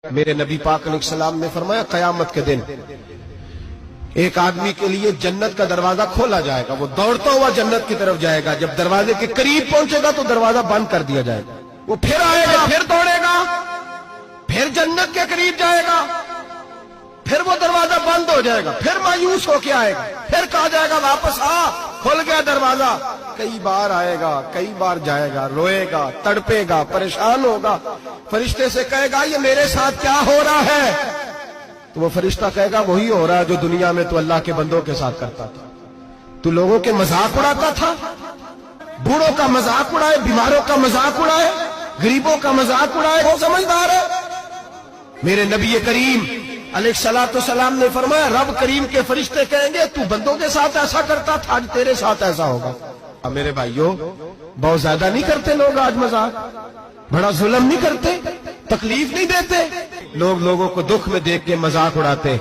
میرے نبی پاک علیہ السلام نے فرمایا قیامت کے دن ایک آدمی کے لیے جنت کا دروازہ کھولا جائے گا، وہ دوڑتا ہوا جنت کی طرف جائے گا، جب دروازے کے قریب پہنچے گا تو دروازہ بند کر دیا جائے گا، وہ پھر آئے گا، پھر دوڑے گا، پھر جنت کے قریب جائے گا، پھر وہ دروازہ بند ہو جائے گا، پھر مایوس ہو کے آئے گا، پھر کہا جائے گا واپس آ، کھل گیا دروازہ، کئی بار آئے گا، کئی بار جائے گا، روئے گا، تڑپے گا، پریشان ہوگا، فرشتے سے کہے گا یہ میرے ساتھ کیا ہو رہا ہے؟ تو وہ فرشتہ کہے گا وہی ہو رہا ہے جو دنیا میں تو اللہ کے بندوں کے ساتھ کرتا تھا، تو لوگوں کے مذاق اڑاتا تھا، بوڑھوں کا مذاق اڑائے، بیماروں کا مذاق اڑائے، غریبوں کا مذاق اڑائے، وہ سمجھدار ہے؟ میرے نبی کریم علیہ الصلوۃ والسلام نے فرمایا رب کریم کے فرشتے کہیں گے تو بندوں کے ساتھ ایسا کرتا تھا، آج تیرے ساتھ ایسا ہوگا۔ اب میرے بھائیوں بہت زیادہ نہیں کرتے لوگ آج مذاق؟ بڑا ظلم نہیں کرتے؟ تکلیف نہیں دیتے؟ لوگ لوگوں کو دکھ میں دیکھ کے مذاق اڑاتے